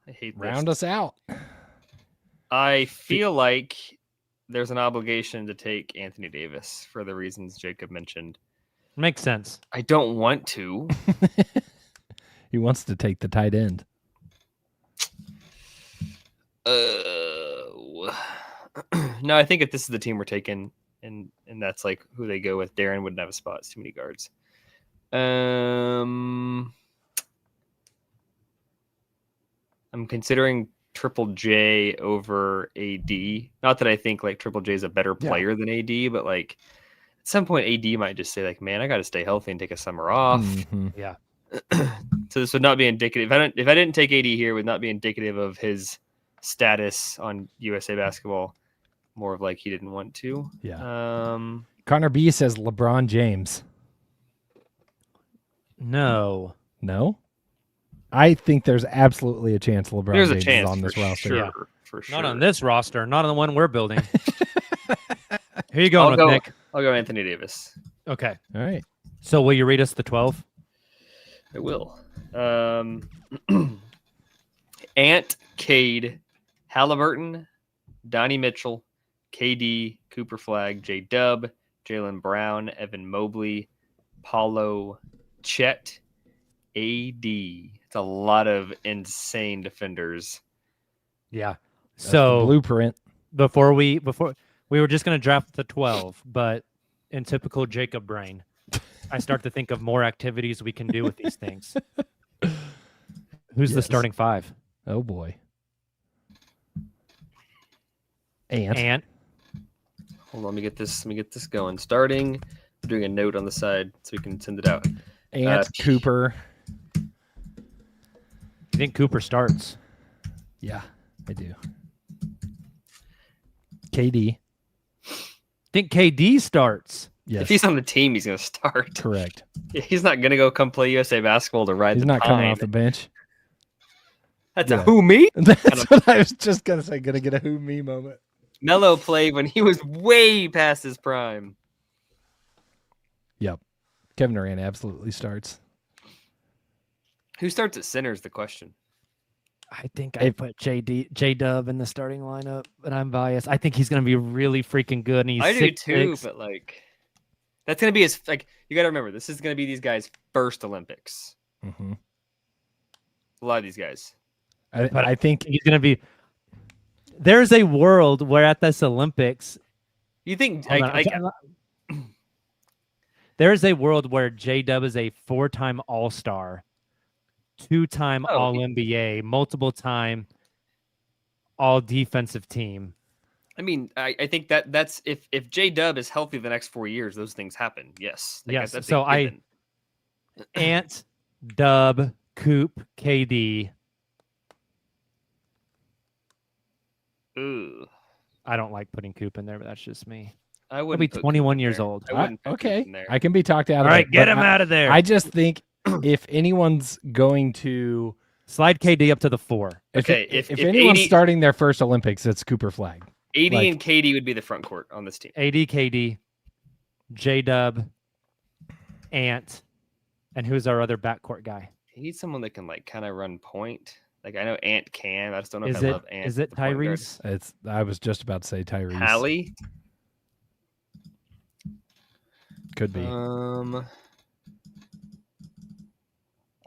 I hate this.
Round us out.
I feel like there's an obligation to take Anthony Davis for the reasons Jacob mentioned.
Makes sense.
I don't want to.
He wants to take the tight end.
No, I think if this is the team we're taking, and that's like who they go with, Darren wouldn't have a spot. It's too many guards. I'm considering Triple J over AD. Not that I think like Triple J is a better player than AD, but like at some point AD might just say like, man, I got to stay healthy and take a summer off.
Mhm.
Yeah.
So this would not be indicative. If I didn't take AD here, it would not be indicative of his status on USA basketball. More of like he didn't want to.
Yeah. Connor B says LeBron James.
No.
No? I think there's absolutely a chance LeBron
There's a
James
chance
is on this
for
roster.
sure.
Yeah.
For sure.
Not on this roster. Not on the one we're building. Who you going with, Nick?
I'll go Anthony Davis.
Okay.
All right.
So will you read us the 12?
I will. Ant, Cade, Halliburton, Donnie Mitchell, KD, Cooper Flag, J Dub, Jaylen Brown, Evan Mobley, Paulo, Chet, AD. It's a lot of insane defenders.
Yeah.
That's the
So
blueprint.
before we were just going to draft the 12, but in typical Jacob brain, I start to think of more activities we can do with these things. Who's the
Yes.
starting five?
Oh boy. Ant.
Ant.
Hold on, let me get this going. Starting, I'm doing a note on the side so we can send it out.
Ant, Cooper.
You think Cooper starts?
Yeah, I do. KD.
Think KD starts?
Yes.
If he's on the team, he's going to start.
Correct.
He's not going to go come play USA basketball to ride
He's
the
not coming
pine.
off the bench.
That's
Yeah.
a who me?
That's what I was just gonna say. Gonna get a who me moment.
Melo played when he was way past his prime.
Yep. Kevin Durant absolutely starts.
Who starts at center is the question.
I think I put J Dub in the starting lineup, but I'm biased. I think he's going to be really freaking good. And he's
I do
6'6".
too, but like that's going to be his like. You got to remember, this is going to be these guys' first Olympics.
Mm-hmm.
A lot of these guys.
I think
he's going to be. There's a world where at this Olympics,
You think?
there is a world where J Dub is a 4-time All-Star, 2-time All-NBA, multiple-time All-Defensive Team.
I mean, I think that's if J Dub is healthy the next 4 years, those things happen. Yes.
Yes.
That's
So
a given.
Ant, Dub, Coop, KD.
Ooh.
I don't like putting Coop in there, but that's just me.
I
He'll
wouldn't
be
put
21
Coop in
years
there.
old.
I wouldn't put Coop
okay.
in there.
I can be talked out
All
of
right,
it.
get
but
him out of there.
I just think if anyone's going to
Slide KD up to the 4.
Okay,
if
if
anyone's
80
starting their first Olympics, it's Cooper Flag.
AD
Like-
and KD would be the front court on this team.
AD, KD, J-Dub, Ant, and who's our other backcourt guy?
He needs someone that can like kind of run point. Like I know Ant can. I just don't know if
Is
I
it
love Ant.
is it
the point guard.
Tyrese?
I was just about to say Tyrese.
Hallie?
Could be.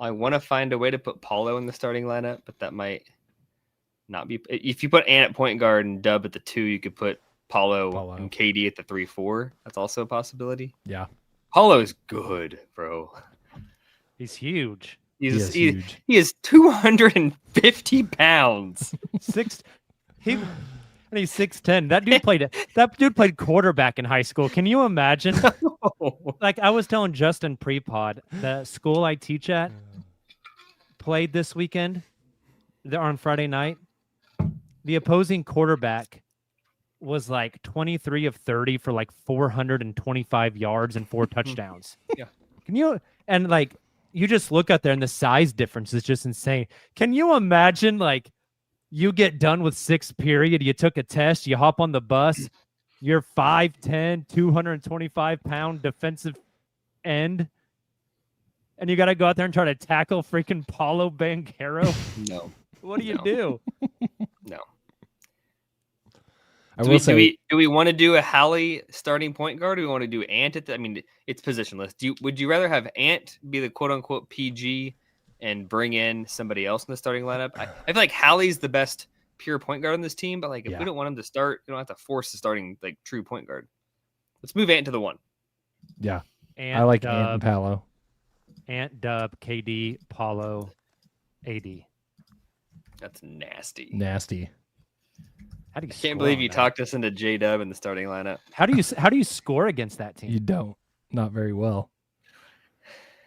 I want to find a way to put Paulo in the starting lineup, but that might not be. If you put Ant at point guard and Dub at the 2, you could put Paulo. And KD at the 3-4. That's also a possibility.
Yeah.
Paulo's good, bro.
He's huge.
Huge.
He is 250 pounds.
And he's 6'10". That dude played quarterback in high school. Can you imagine? Like I was telling Justin pre-pod, the school I teach at played this weekend. They're on Friday night. The opposing quarterback was like 23 of 30 for like 425 yards and 4 touchdowns.
Yeah.
You just look out there and the size difference is just insane. Can you imagine like you get done with 6th period, you took a test, you hop on the bus, you're 5'10", 225-pound defensive end, and you got to go out there and try to tackle freaking Paulo Banchero?
No.
What do you do?
No.
I will say,
do we want to do a Hallie starting point guard? Or do we want to do Ant at the? I mean, it's positionless. Would you rather have Ant be the quote unquote PG and bring in somebody else in the starting lineup? I feel like Hallie's the best pure point guard on this team, but like if we don't want him to start, we don't have to force the starting like true point guard. Let's move Ant to the 1.
Yeah,
Ant,
I like
Dub,
Ant and Paolo.
Ant, Dub, KD, Paulo, AD.
That's nasty.
Nasty.
How do you
I can't
score
believe
on
you
that?
talked us into J-Dub in the starting lineup.
How do you score against that team?
You don't. Not very well.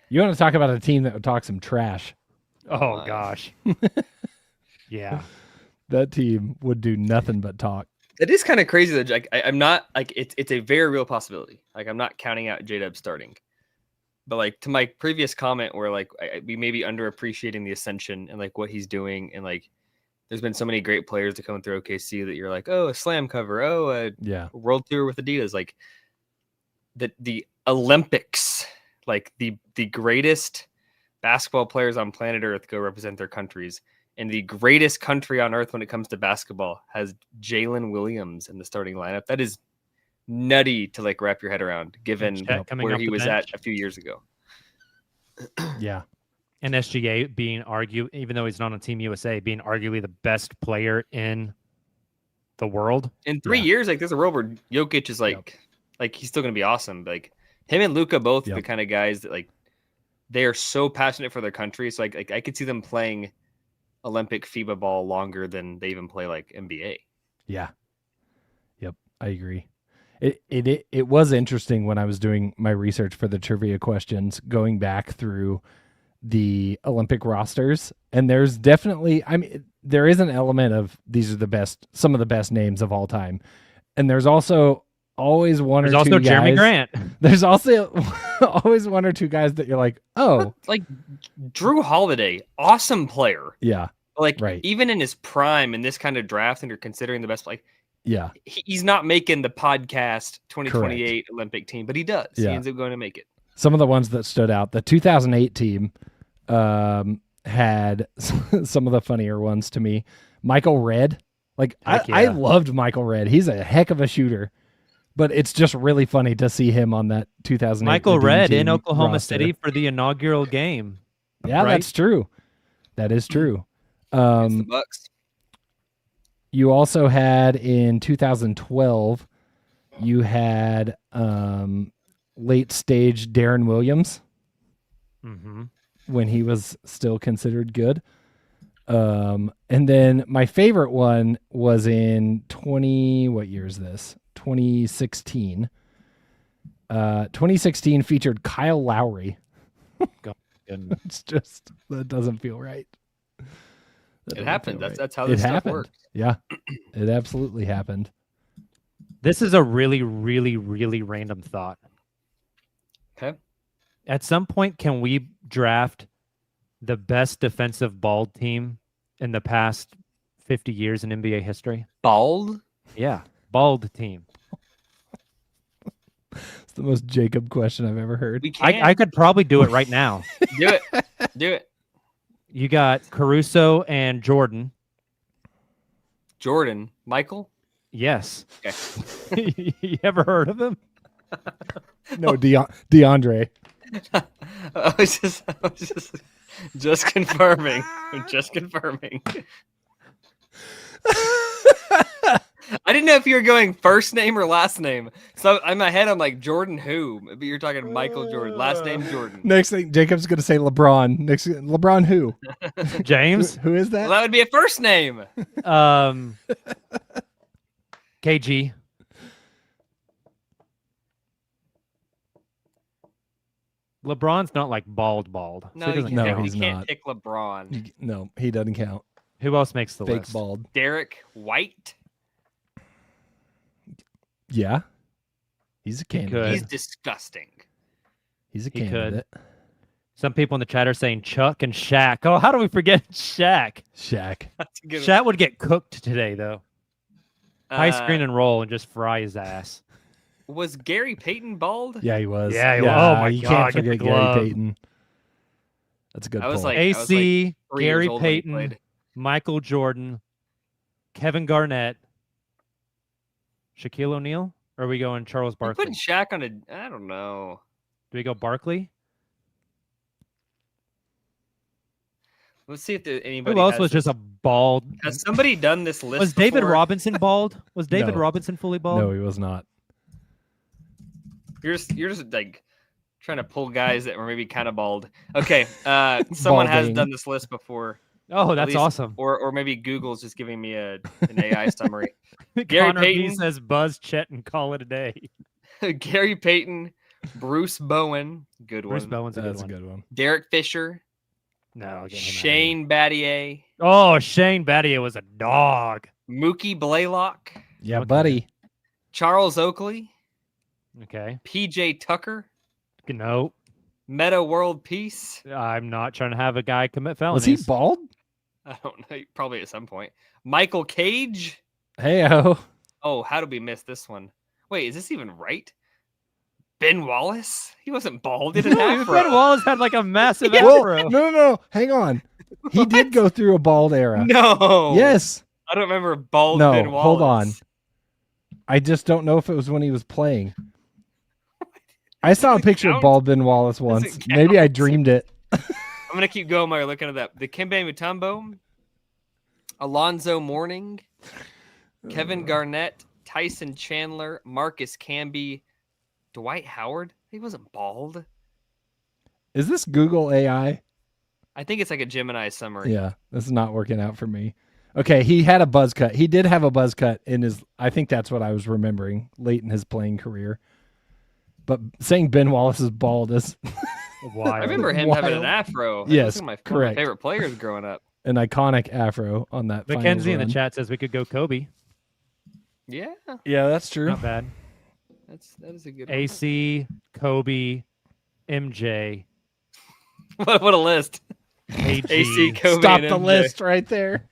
You want to talk about a team that would talk some trash?
Oh
my.
gosh. Yeah.
That team would do nothing but talk.
It is kind of crazy that like, I'm not like it's a very real possibility. Like I'm not counting out J-Dub starting, but like to my previous comment where like we may be underappreciating the ascension and like what he's doing, and like there's been so many great players to come through OKC that you're like, oh, a slam cover, oh, a world tour with Adidas, like the Olympics, like the greatest basketball players on planet Earth go represent their countries. And the greatest country on earth when it comes to basketball has Jalen Williams in the starting lineup. That is nutty to like wrap your head around, given where he was at a few years ago.
Yeah.
And SGA being even though he's not on Team USA, being arguably the best player in the world.
In 3 years, like there's a world where Jokic is like he's still gonna be awesome. Like him and Luka both the kind of guys that like they are so passionate for their country. So like I could see them playing Olympic FIBA ball longer than they even play like NBA.
Yeah. Yep, I agree. It was interesting when I was doing my research for the trivia questions, going back through the Olympic rosters, and there's definitely, I mean, there is an element of these are some of the best names of all time, and there's also always one or two guys.
Jeremy Grant.
There's also always one or two guys that you're like, oh,
like Drew Holiday, awesome player.
Yeah,
like even in his prime in this kind of draft, and you're considering the best play.
Yeah, he's
not making the podcast 2028 Olympic team, but he does.
Yeah.
He ends up going to make it.
Some of the ones that stood out, the 2008 team had some of the funnier ones to me. Michael Redd, like I loved Michael Redd. He's a heck of a shooter, but it's just really funny to see him on that 2008
Michael Redd in Oklahoma
roster.
City for the inaugural game.
Yeah,
right?
That's true. That is true.
It's the Bucks.
You also had in 2012, you had late stage Darren Williams when he was still considered good. And then my favorite one was in 2016. 2016 featured Kyle Lowry. It's just, that doesn't feel right.
It happened. That's how this stuff works.
Yeah, it absolutely happened.
This is a really, really, really random thought.
Okay.
At some point, can we draft the best defensive bald team in the past 50 years in NBA history?
Bald?
Yeah, bald team.
It's the most Jacob question I've ever heard.
We can.
I could probably do it right now.
Do it. Do it.
You got Caruso and Jordan.
Jordan. Michael?
Yes.
Okay.
You ever heard of him?
No, DeAndre.
I was just confirming. I'm just confirming. I didn't know if you were going first name or last name. So in my head, I'm like, Jordan who? But you're talking Michael Jordan. Last name Jordan.
Next thing, Jacob's going to say LeBron. Next, LeBron who?
James?
Who is
Well,
that?
that would be a first name.
KG. LeBron's not like bald. So
No,
he
you
doesn't
can't,
count.
he's
you can't
not.
pick LeBron.
No, he doesn't count.
Who else makes the
Fake
list?
bald.
Derek White.
Yeah. He's a candidate.
could.
He's disgusting.
He's a
He could.
candidate.
Some people in the chat are saying Chuck and Shaq. Oh, how do we forget Shaq?
Shaq.
That's a good
Shaq would get cooked today, though.
one.
High screen and roll and just fry his ass.
Was Gary Payton bald?
Yeah, he was.
Yeah, he was. Oh my
you
God,
can't
get the
forget Gary
glove.
Payton. That's a good
I was
pull.
like-
AC,
3 years
Gary
old when he
Payton,
played.
Michael Jordan, Kevin Garnett, Shaquille O'Neal? Or are we going Charles
You
Barkley?
putting Shaq on a? I don't know.
Do we go Barkley?
Let's see if anybody.
Who else
has
was just a bald?
Has somebody done this list?
Was David
before?
Robinson bald? Was David
No.
Robinson fully bald?
No, he was not.
You're just like trying to pull guys that were maybe kind of bald. Okay, someone has
Balding.
done this list before.
Oh,
At
that's
least-
awesome.
Or maybe Google's just giving me an AI summary. Gary
Connor B
Payton.
says buzz Chet and call it a day.
Gary Payton, Bruce Bowen, good
Bruce
one.
Bowen's a good
That's a
one.
good one.
Derek Fisher,
No, get him out of here.
Shane Battier,
Oh, Shane Battier was a dog.
Mookie Blaylock,
Yeah,
Okay.
buddy.
Charles Oakley,
Okay.
PJ Tucker,
No,
Meta World Peace.
I'm not trying to have a guy commit felonies.
Was he bald?
I don't know, probably at some point. Michael Cage.
Hey-oh.
Oh, how did we miss this one? Wait, is this even right? Ben Wallace? He wasn't bald. He had an
No,
afro.
Ben Wallace had like a massive
Well,
afro.
no. Hang on. He did go through a bald era.
No.
Yes.
I don't remember bald
No,
Ben Wallace.
hold on. I just don't know if it was when he was playing. I saw a
Doesn't
picture of
count.
bald Ben Wallace once.
Doesn't
Maybe I
count.
dreamed it.
I'm gonna keep going while you're looking at that. The Kembe Mutombo, Alonzo Mourning, Kevin Garnett, Tyson Chandler, Marcus Camby, Dwight Howard. He wasn't bald.
Is this Google AI?
I think it's like a Gemini summary.
Yeah, this is not working out for me. Okay, he had a buzz cut. He did have a buzz cut in his. I think that's what I was remembering late in his playing career. But saying Ben Wallace is bald is
Wild.
I remember him having an
Wild.
afro.
Yes,
One of my
correct.
favorite players growing up.
an iconic afro on that.
Mackenzie in
finals
the
run.
chat says we could go Kobe.
Yeah,
Yeah, that's true.
Not bad.
that is a good one.
AC, Kobe, MJ,
What a list.
AG.
AC, Kobe,
Stop
and
the
MJ.
list right there.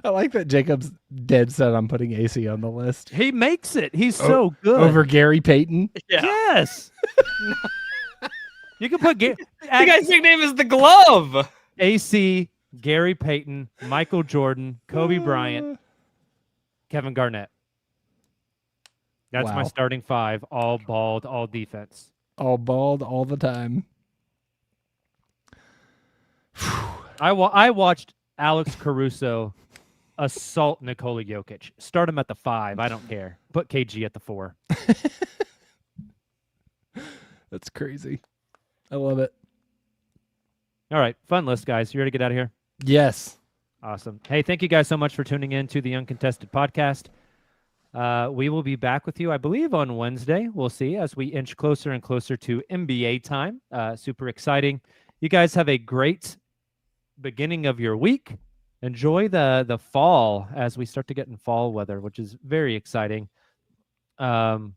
I like that Jacob's dead set on putting AC on the list
He makes it. He's so good.
over Gary Payton.
Yeah.
Yes. You can put
The guy's nickname is the Glove.
AC, Gary Payton, Michael Jordan, Kobe Bryant, Kevin Garnett. That's my
Wow.
starting five, all bald, all defense.
All bald all the time.
I watched Alex Caruso assault Nikola Jokic. Start him at the 5. I don't care. Put KG at the 4.
That's crazy. I love it.
All right. Fun list, guys. You ready to get out of here?
Yes.
Awesome. Hey, thank you guys so much for tuning in to the Uncontested Podcast. We will be back with you, I believe, on Wednesday. We'll see as we inch closer and closer to NBA time. Super exciting. You guys have a great beginning of your week. Enjoy the fall as we start to get in fall weather, which is very exciting. Join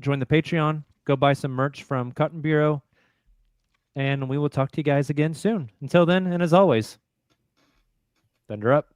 the Patreon. Go buy some merch from Cotton Bureau. and we will talk to you guys again soon. Until then, and as always, thunder up.